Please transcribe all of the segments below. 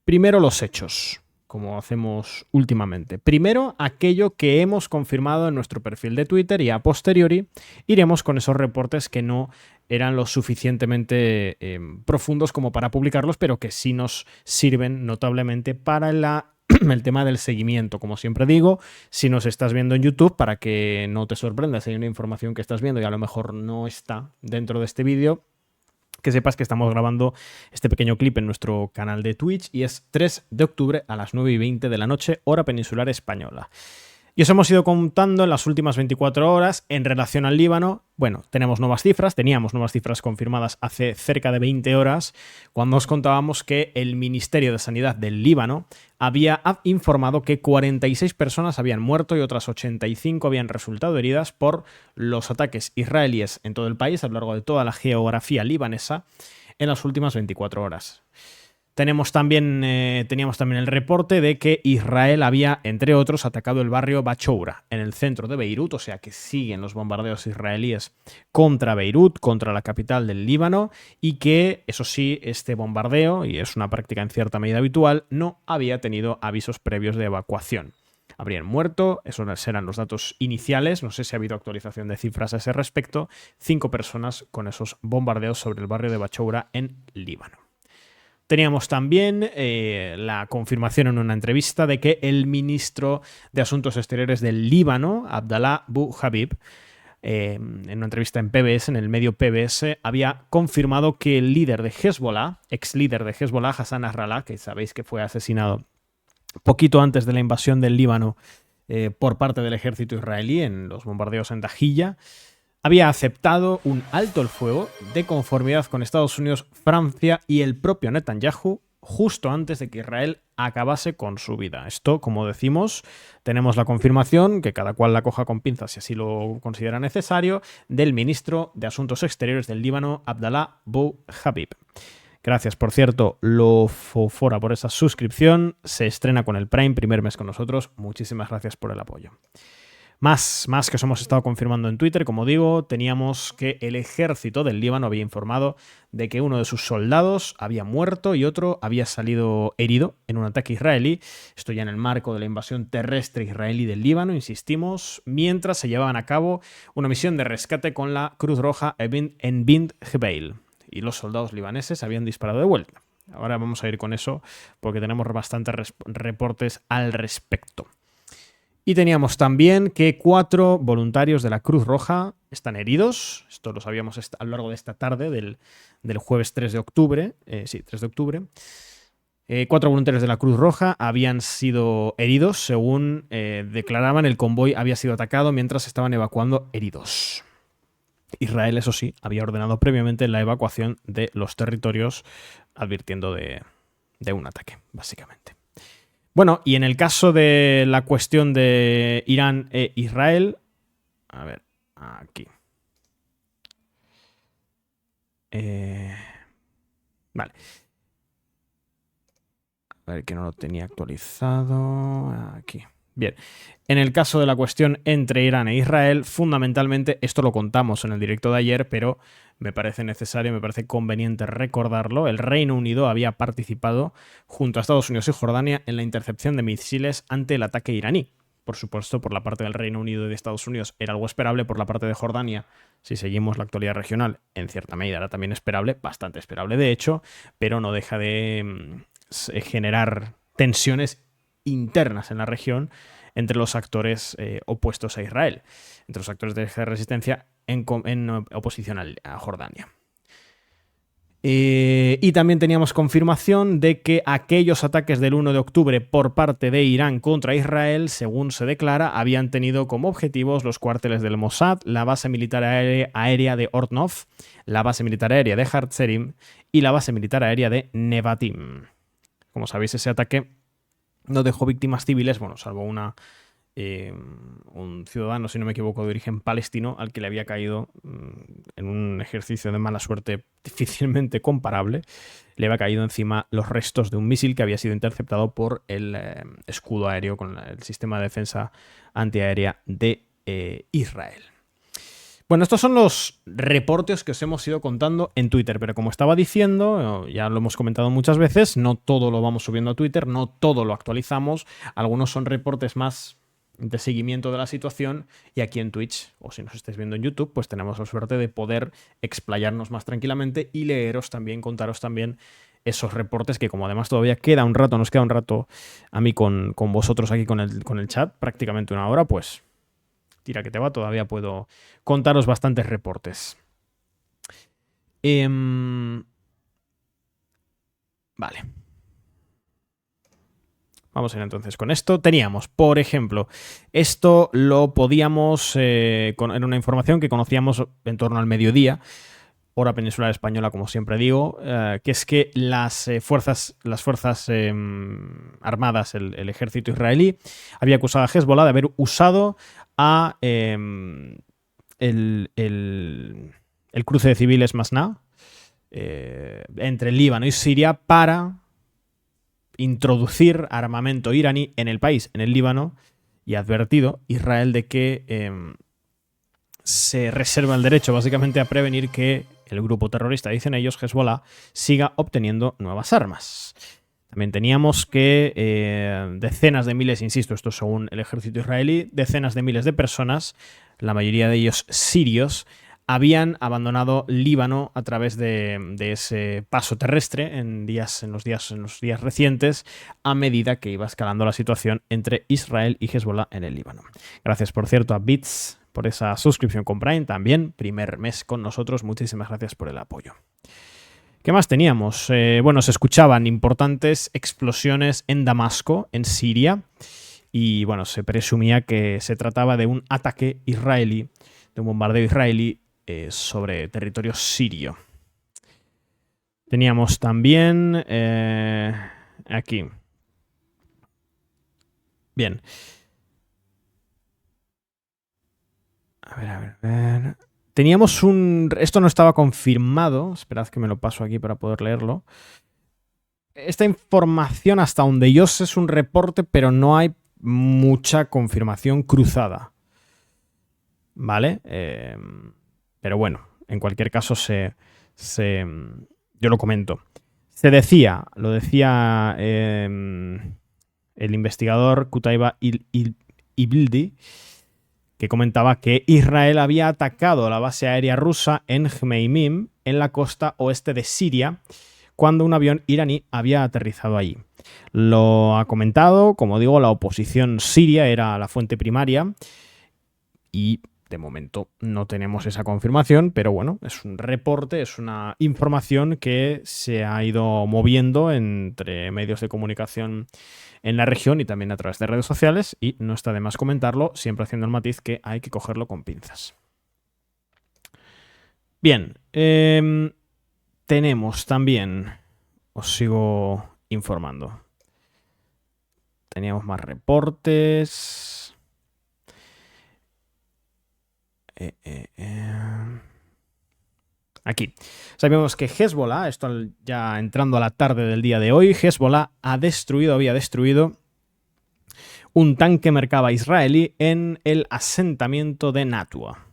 Primero los hechos, como hacemos últimamente. Primero aquello que hemos confirmado en nuestro perfil de Twitter y a posteriori iremos con esos reportes que no eran lo suficientemente profundos como para publicarlos, pero que sí nos sirven notablemente para el tema del seguimiento. Como siempre digo, si nos estás viendo en YouTube, para que no te sorprendas, hay una información que estás viendo y a lo mejor no está dentro de este vídeo, que sepas que estamos grabando este pequeño clip en nuestro canal de Twitch y es 3 de octubre a las 9:20 de la noche, hora peninsular española. Y os hemos ido contando en las últimas 24 horas en relación al Líbano. Bueno, teníamos nuevas cifras confirmadas hace cerca de 20 horas, cuando os contábamos que el Ministerio de Sanidad del Líbano había informado que 46 personas habían muerto y otras 85 habían resultado heridas por los ataques israelíes en todo el país, a lo largo de toda la geografía libanesa, en las últimas 24 horas. Teníamos también el reporte de que Israel había, entre otros, atacado el barrio Bachoura, en el centro de Beirut, o sea que siguen los bombardeos israelíes contra Beirut, contra la capital del Líbano, y que, eso sí, este bombardeo, y es una práctica en cierta medida habitual, no había tenido avisos previos de evacuación. Habrían muerto, esos eran los datos iniciales, no sé si ha habido actualización de cifras a ese respecto, 5 personas con esos bombardeos sobre el barrio de Bachoura en Líbano. Teníamos también la confirmación en una entrevista de que el ministro de Asuntos Exteriores del Líbano, Abdallah Abu Habib, en una entrevista en PBS, en el medio PBS, había confirmado que el líder de Hezbollah, ex líder de Hezbollah, Hassan Nasrallah, que sabéis que fue asesinado poquito antes de la invasión del Líbano por parte del ejército israelí en los bombardeos en Dajilla, había aceptado un alto el fuego de conformidad con Estados Unidos, Francia y el propio Netanyahu justo antes de que Israel acabase con su vida. Esto, como decimos, tenemos la confirmación, que cada cual la coja con pinzas si así lo considera necesario, del ministro de Asuntos Exteriores del Líbano, Abdallah Abu Habib. Gracias, por cierto, Lofofora, por esa suscripción. Se estrena con el Prime, primer mes con nosotros. Muchísimas gracias por el apoyo. Más que os hemos estado confirmando en Twitter, como digo, teníamos que el ejército del Líbano había informado de que uno de sus soldados había muerto y otro había salido herido en un ataque israelí. Esto ya en el marco de la invasión terrestre israelí del Líbano, insistimos, mientras se llevaban a cabo una misión de rescate con la Cruz Roja en Bint Jbeil. Y los soldados libaneses habían disparado de vuelta. Ahora vamos a ir con eso porque tenemos bastantes reportes al respecto. Y teníamos también que 4 voluntarios de la Cruz Roja están heridos. Esto lo sabíamos a lo largo de esta tarde del jueves 3 de octubre. 3 de octubre. 4 voluntarios de la Cruz Roja habían sido heridos. Según declaraban, el convoy había sido atacado mientras estaban evacuando heridos. Israel, eso sí, había ordenado previamente la evacuación de los territorios, advirtiendo de un ataque, básicamente. Bueno, y en el caso de la cuestión de Irán e Israel, a ver, aquí. Vale. A ver, que no lo tenía actualizado. Aquí. Bien. En el caso de la cuestión entre Irán e Israel, fundamentalmente, esto lo contamos en el directo de ayer, pero me parece necesario, me parece conveniente recordarlo. El Reino Unido había participado junto a Estados Unidos y Jordania en la intercepción de misiles ante el ataque iraní. Por supuesto, por la parte del Reino Unido y de Estados Unidos era algo esperable, por la parte de Jordania, si seguimos la actualidad regional, en cierta medida era también esperable, bastante esperable de hecho, pero no deja de generar tensiones internas en la región entre los actores opuestos a Israel, entre los actores de resistencia en oposición a Jordania. Y también teníamos confirmación de que aquellos ataques del 1 de octubre por parte de Irán contra Israel, según se declara, habían tenido como objetivos los cuarteles del Mossad, la base militar aérea de Ortnov, la base militar aérea de Hatzerim y la base militar aérea de Nevatim. Como sabéis, ese ataque no dejó víctimas civiles, bueno, salvo un ciudadano, si no me equivoco, de origen palestino, al que le había caído en un ejercicio de mala suerte difícilmente comparable, le había caído encima los restos de un misil que había sido interceptado por el escudo aéreo con el sistema de defensa antiaérea de Israel. Bueno, estos son los reportes que os hemos ido contando en Twitter, pero como estaba diciendo, ya lo hemos comentado muchas veces, no todo lo vamos subiendo a Twitter, no todo lo actualizamos, algunos son reportes más de seguimiento de la situación y aquí en Twitch, o si nos estáis viendo en YouTube, pues tenemos la suerte de poder explayarnos más tranquilamente y leeros también, contaros también esos reportes que como además todavía queda un rato, nos queda un rato a mí con vosotros aquí con el chat, prácticamente una hora, pues tira que te va, todavía puedo contaros bastantes reportes. Vale. Vamos a ir entonces con esto. Teníamos, por ejemplo, esto lo podíamos, era una información que conocíamos en torno al mediodía, hora peninsular española, como siempre digo, que es que las fuerzas armadas, el ejército israelí, había acusado a Hezbollah de haber usado a el cruce de civiles Masná entre Líbano y Siria para introducir armamento iraní en el país, en el Líbano, y ha advertido Israel de que se reserva el derecho básicamente a prevenir que el grupo terrorista, dicen ellos, Hezbollah, siga obteniendo nuevas armas. También teníamos que decenas de miles, insisto, esto según el ejército israelí, decenas de miles de personas, la mayoría de ellos sirios, habían abandonado Líbano a través de ese paso terrestre en los días recientes, a medida que iba escalando la situación entre Israel y Hezbollah en el Líbano. Gracias, por cierto, a Bits por esa suscripción con Prime también, primer mes con nosotros, muchísimas gracias por el apoyo. ¿Qué más teníamos? Bueno, se escuchaban importantes explosiones en Damasco, en Siria, y bueno, se presumía que se trataba de un ataque israelí, de un bombardeo israelí sobre territorio sirio. Teníamos también aquí. Bien. A ver. Teníamos esto no estaba confirmado. Esperad que me lo paso aquí para poder leerlo. Esta información, hasta donde yo sé, es un reporte, pero no hay mucha confirmación cruzada. ¿Vale? Pero bueno, en cualquier caso yo lo comento. Lo decía el investigador Qutaiba Ibildi, que comentaba que Israel había atacado la base aérea rusa en Jmeimim, en la costa oeste de Siria, cuando un avión iraní había aterrizado allí. Lo ha comentado, como digo, la oposición siria era la fuente primaria y de momento no tenemos esa confirmación, pero bueno, es un reporte, es una información que se ha ido moviendo entre medios de comunicación en la región y también a través de redes sociales, y no está de más comentarlo, siempre haciendo el matiz que hay que cogerlo con pinzas. Bien, tenemos también, os sigo informando, teníamos más reportes. Aquí. Sabemos que Hezbollah, esto ya entrando a la tarde del día de hoy, Hezbollah había destruido un tanque Merkava israelí en el asentamiento de Natua.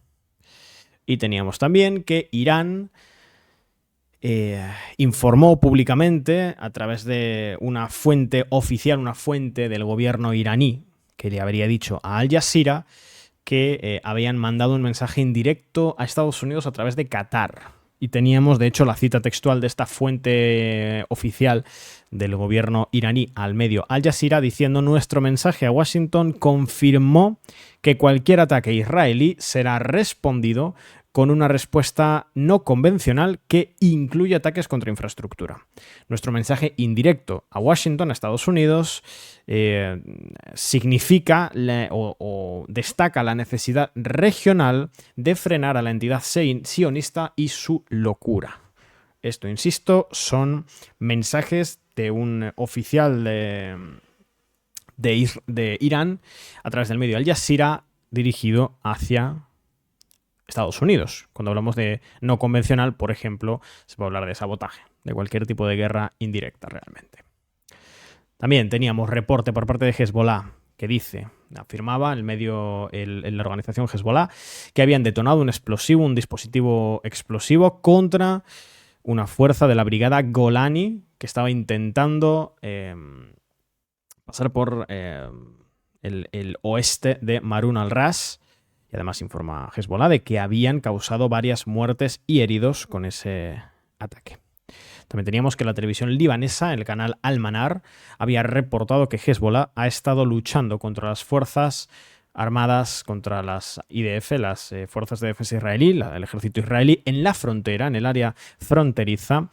Y teníamos también que Irán informó públicamente a través de una fuente oficial, una fuente del gobierno iraní, que le habría dicho a Al Jazeera que habían mandado un mensaje indirecto a Estados Unidos a través de Qatar. Y teníamos, de hecho, la cita textual de esta fuente oficial del gobierno iraní al medio Al Jazeera diciendo: nuestro mensaje a Washington confirmó que cualquier ataque israelí será respondido con una respuesta no convencional que incluye ataques contra infraestructura. Nuestro mensaje indirecto a Washington, a Estados Unidos, significa o destaca la necesidad regional de frenar a la entidad sionista y su locura. Esto, insisto, son mensajes de un oficial de Irán a través del medio Al Jazeera dirigido hacia Estados Unidos. Cuando hablamos de no convencional, por ejemplo, se puede hablar de sabotaje, de cualquier tipo de guerra indirecta realmente. También teníamos reporte por parte de Hezbollah que afirmaba la organización Hezbollah, que habían detonado un dispositivo explosivo contra una fuerza de la brigada Golani que estaba intentando pasar por el oeste de Marun al-Ras. Y además informa Hezbollah de que habían causado varias muertes y heridos con ese ataque. También teníamos que la televisión libanesa, el canal Al-Manar, había reportado que Hezbollah ha estado luchando contra las fuerzas armadas, contra las IDF, las fuerzas de defensa israelí, el ejército israelí, en la frontera, en el área fronteriza,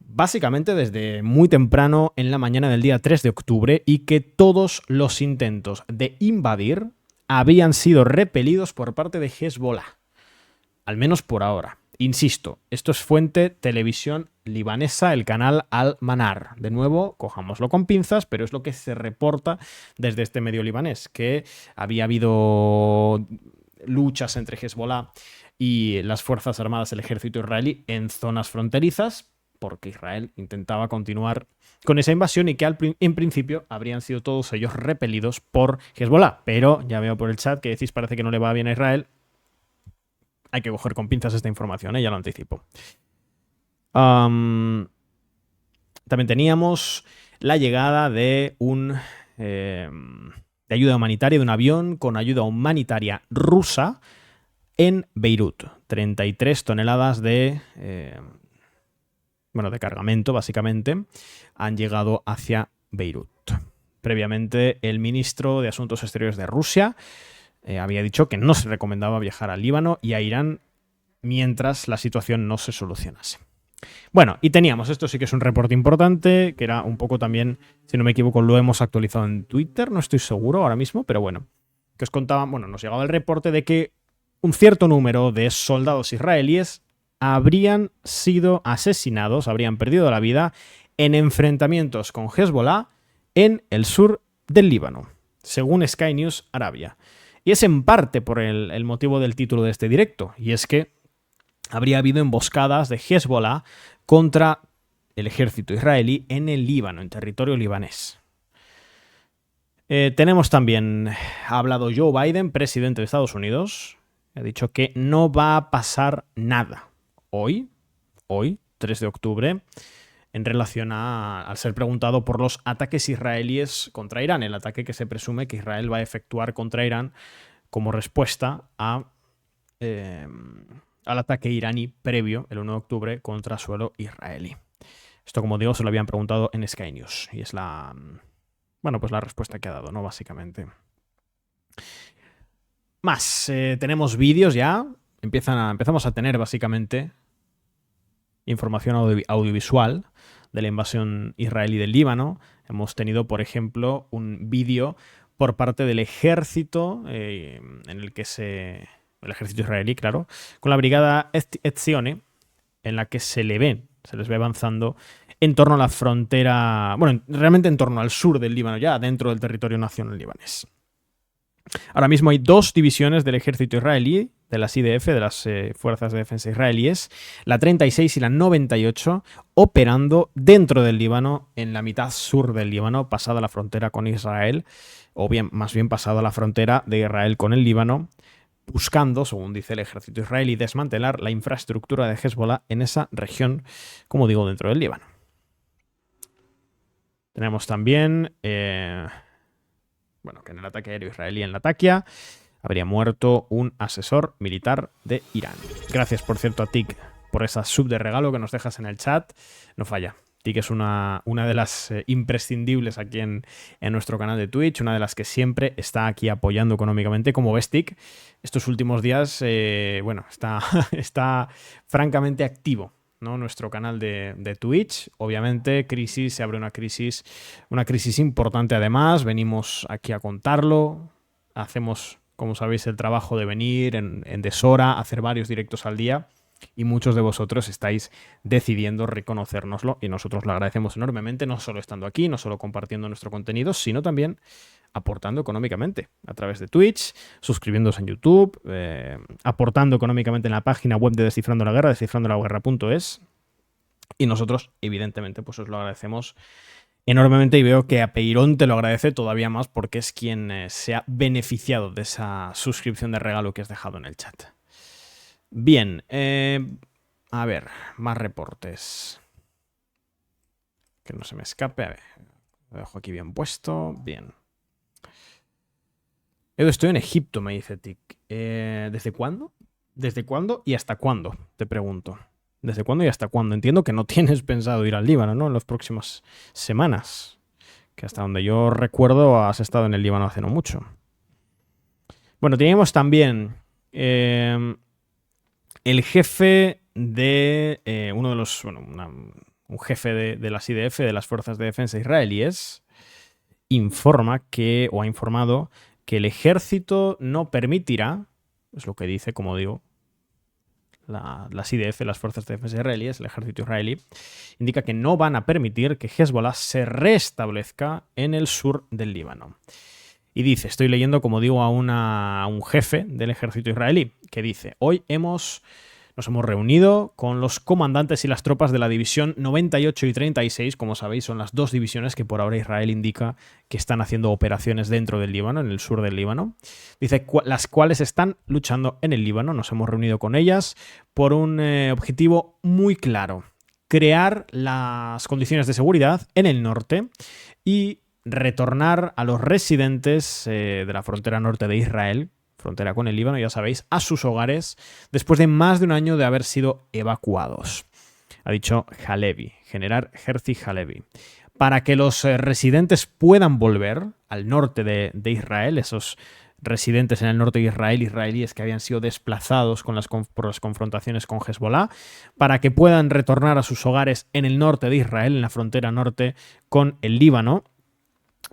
básicamente desde muy temprano en la mañana del día 3 de octubre, y que todos los intentos de invadir habían sido repelidos por parte de Hezbollah, al menos por ahora. Insisto, esto es fuente televisión libanesa, el canal Al-Manar. De nuevo, cojámoslo con pinzas, pero es lo que se reporta desde este medio libanés, que había habido luchas entre Hezbollah y las fuerzas armadas del ejército israelí en zonas fronterizas, porque Israel intentaba continuar con esa invasión y que en principio habrían sido todos ellos repelidos por Hezbollah. Pero ya veo por el chat que decís parece que no le va bien a Israel. Hay que coger con pinzas esta información, ya lo anticipo. También teníamos la llegada de de ayuda humanitaria, de un avión con ayuda humanitaria rusa en Beirut. 33 toneladas de cargamento, básicamente, han llegado hacia Beirut. Previamente, el ministro de Asuntos Exteriores de Rusia había dicho que no se recomendaba viajar al Líbano y a Irán mientras la situación no se solucionase. Bueno, y teníamos, esto sí que es un reporte importante, que era un poco también, si no me equivoco, lo hemos actualizado en Twitter, no estoy seguro ahora mismo, pero bueno, que os contaba, nos llegaba el reporte de que un cierto número de soldados israelíes habrían sido asesinados, habrían perdido la vida en enfrentamientos con Hezbollah en el sur del Líbano, según Sky News Arabia. Y es en parte por el motivo del título de este directo, y es que habría habido emboscadas de Hezbollah contra el ejército israelí en el Líbano, en territorio libanés. Tenemos también, ha hablado Joe Biden, presidente de Estados Unidos, ha dicho que no va a pasar nada hoy, 3 de octubre, en relación al ser preguntado por los ataques israelíes contra Irán, el ataque que se presume que Israel va a efectuar contra Irán como respuesta al ataque iraní previo, el 1 de octubre, contra suelo israelí. Esto, como digo, se lo habían preguntado en Sky News, y es la respuesta que ha dado, ¿no? Básicamente. Más, tenemos vídeos ya, empezamos a tener básicamente información audiovisual de la invasión israelí del Líbano. Hemos tenido, por ejemplo, un vídeo por parte del ejército, en el que el ejército israelí, claro, con la brigada Etzione, en la que se les ve avanzando en torno a la frontera, realmente en torno al sur del Líbano, ya dentro del territorio nacional libanés. Ahora mismo hay 2 divisiones del ejército israelí, de las IDF, de las fuerzas de defensa israelíes, la 36 y la 98, operando dentro del Líbano, en la mitad sur del Líbano, pasada la frontera con Israel, o bien, más bien pasada la frontera de Israel con el Líbano, buscando, según dice el ejército israelí, desmantelar la infraestructura de Hezbollah en esa región, como digo, dentro del Líbano. Tenemos también que en el ataque aéreo israelí en Latakia habría muerto un asesor militar de Irán. Gracias, por cierto, a Tik por esa sub de regalo que nos dejas en el chat. No falla. Tik es una de las imprescindibles aquí en nuestro canal de Twitch, una de las que siempre está aquí apoyando económicamente. Como ves, Tik, estos últimos días está francamente activo, ¿no? Nuestro canal de Twitch. Obviamente, se abre una crisis importante además. Venimos aquí a contarlo. Hacemos, como sabéis, el trabajo de venir en deshora, hacer varios directos al día, y muchos de vosotros estáis decidiendo reconocérnoslo y nosotros lo agradecemos enormemente, no solo estando aquí, no solo compartiendo nuestro contenido, sino también aportando económicamente a través de Twitch, suscribiéndose en YouTube, aportando económicamente en la página web de Descifrando la Guerra, descifrandolaguerra.es, y nosotros, evidentemente, pues os lo agradecemos enormemente y veo que a Peirón te lo agradece todavía más porque es quien se ha beneficiado de esa suscripción de regalo que has dejado en el chat. Bien, a ver, más reportes. Que no se me escape, a ver, lo dejo aquí bien puesto, bien. Edu, estoy en Egipto, me dice Tic. ¿Desde cuándo? ¿Desde cuándo y hasta cuándo? Te pregunto. ¿Desde cuándo y hasta cuándo? Entiendo que no tienes pensado ir al Líbano, ¿no? En las próximas semanas. Que hasta donde yo recuerdo has estado en el Líbano hace no mucho. Bueno, teníamos también el jefe de uno de los... Bueno, un jefe de las IDF, de las Fuerzas de Defensa israelíes, informa que, o ha informado, que el ejército no permitirá, es lo que dice, como digo, las IDF, las Fuerzas de Defensa israelíes, el ejército israelí, indica que no van a permitir que Hezbollah se restablezca en el sur del Líbano. Y dice, estoy leyendo, como digo, a un jefe del ejército israelí, que dice, hoy nos hemos reunido con los comandantes y las tropas de la división 98 y 36, como sabéis, son las dos divisiones que por ahora Israel indica que están haciendo operaciones dentro del Líbano, en el sur del Líbano. Dice, las cuales están luchando en el Líbano. Nos hemos reunido con ellas por un objetivo muy claro: crear las condiciones de seguridad en el norte y retornar a los residentes de la frontera norte de Israel, frontera con el Líbano, ya sabéis, a sus hogares después de más de un año de haber sido evacuados. Ha dicho Halevi, general Herzi Halevi. Para que los residentes puedan volver al norte de Israel, esos residentes en el norte de Israel, israelíes que habían sido desplazados por las confrontaciones con Hezbollah, para que puedan retornar a sus hogares en el norte de Israel, en la frontera norte con el Líbano,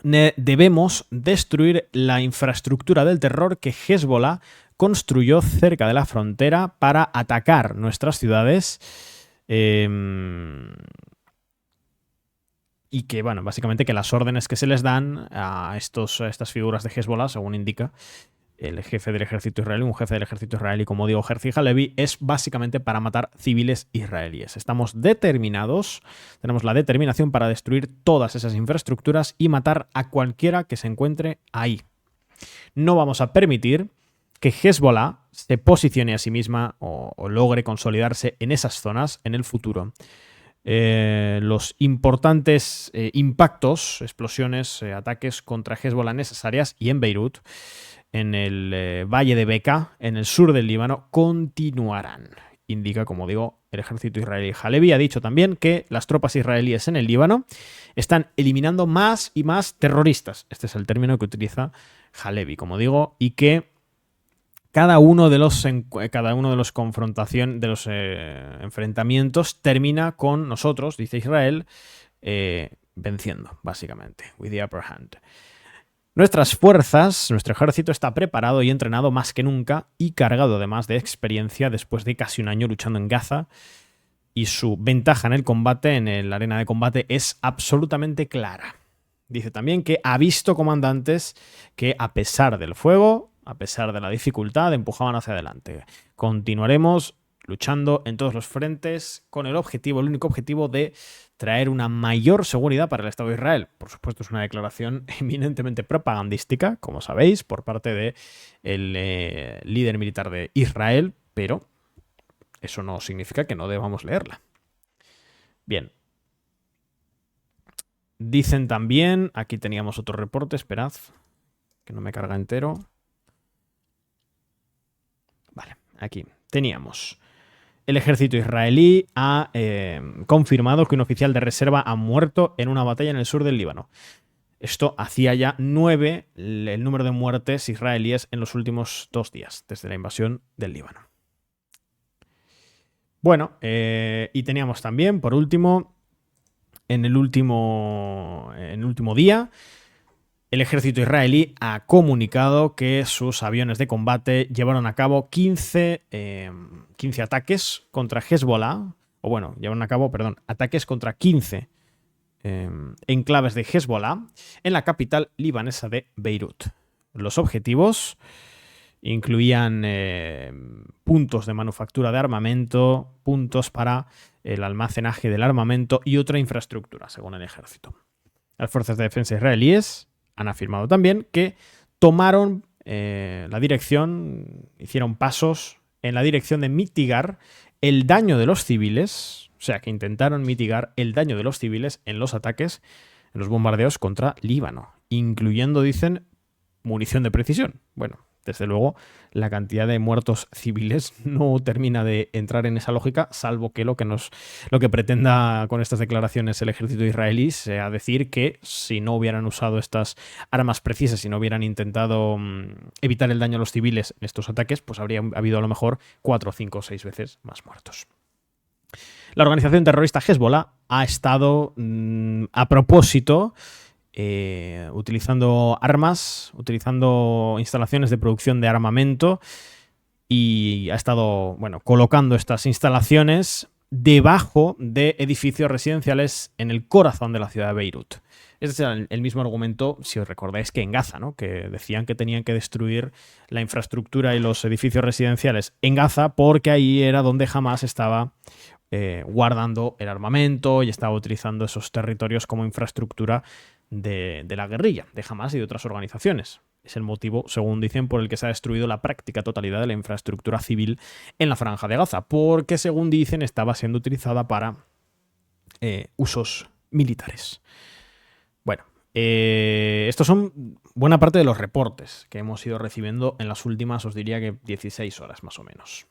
debemos destruir la infraestructura del terror que Hezbollah construyó cerca de la frontera para atacar nuestras ciudades y que, bueno, básicamente que las órdenes que se les dan a estas figuras de Hezbollah, según indica el jefe del ejército israelí, un jefe del ejército israelí, como digo, Herzi Halevi, es básicamente para matar civiles israelíes. Estamos determinados, tenemos la determinación para destruir todas esas infraestructuras y matar a cualquiera que se encuentre ahí. No vamos a permitir que Hezbollah se posicione a sí misma o logre consolidarse en esas zonas en el futuro. Los importantes impactos, explosiones, ataques contra Hezbollah en esas áreas y en Beirut, en el valle de Bekaa, en el sur del Líbano, continuarán. Indica, como digo, el ejército israelí. Halevi ha dicho también que las tropas israelíes en el Líbano están eliminando más y más terroristas. Este es el término que utiliza Halevi, como digo, y que cada uno de los enfrentamientos termina con nosotros, dice Israel, venciendo, básicamente, with the upper hand. Nuestras fuerzas, nuestro ejército está preparado y entrenado más que nunca y cargado además de experiencia después de casi un año luchando en Gaza, y su ventaja en el combate, en la arena de combate, es absolutamente clara. Dice también que ha visto comandantes que, a pesar del fuego, a pesar de la dificultad, empujaban hacia adelante. Continuaremos luchando en todos los frentes con el único objetivo de traer una mayor seguridad para el Estado de Israel. Por supuesto, es una declaración eminentemente propagandística, como sabéis, por parte del líder militar de Israel, pero eso no significa que no debamos leerla. Bien. Dicen también, aquí teníamos otro reporte, esperad, que no me carga entero. Vale, aquí teníamos. El ejército israelí ha confirmado que un oficial de reserva ha muerto en una batalla en el sur del Líbano. Esto hacía ya 9 el número de muertes israelíes en los últimos 2 días, desde la invasión del Líbano. Bueno, y teníamos también, por último, en el último día, el ejército israelí ha comunicado que sus aviones de combate llevaron a cabo 15 ataques contra Hezbollah, ataques contra 15 enclaves de Hezbollah en la capital libanesa de Beirut. Los objetivos incluían puntos de manufactura de armamento, puntos para el almacenaje del armamento y otra infraestructura, según el ejército. Las fuerzas de defensa israelíes han afirmado también que tomaron la dirección, hicieron pasos en la dirección de mitigar el daño de los civiles, o sea, que intentaron mitigar el daño de los civiles en los ataques, en los bombardeos contra Líbano, incluyendo, dicen, munición de precisión. Bueno, desde luego, la cantidad de muertos civiles no termina de entrar en esa lógica, salvo que lo que pretenda con estas declaraciones el ejército israelí sea decir que si no hubieran usado estas armas precisas, si no hubieran intentado evitar el daño a los civiles en estos ataques, pues habría habido a lo mejor 4, 5 o 6 veces más muertos. La organización terrorista Hezbollah ha estado, a propósito, utilizando armas, utilizando instalaciones de producción de armamento y ha estado, bueno, colocando estas instalaciones debajo de edificios residenciales en el corazón de la ciudad de Beirut. Este es el mismo argumento, si os recordáis, que en Gaza, ¿no? Que decían que tenían que destruir la infraestructura y los edificios residenciales en Gaza porque ahí era donde Hamás estaba guardando el armamento y estaba utilizando esos territorios como infraestructura de la guerrilla, de Hamás y de otras organizaciones. Es el motivo, según dicen, por el que se ha destruido la práctica totalidad de la infraestructura civil en la Franja de Gaza, porque, según dicen, estaba siendo utilizada para usos militares. Bueno, estos son buena parte de los reportes que hemos ido recibiendo en las últimas, os diría que 16 horas más o menos.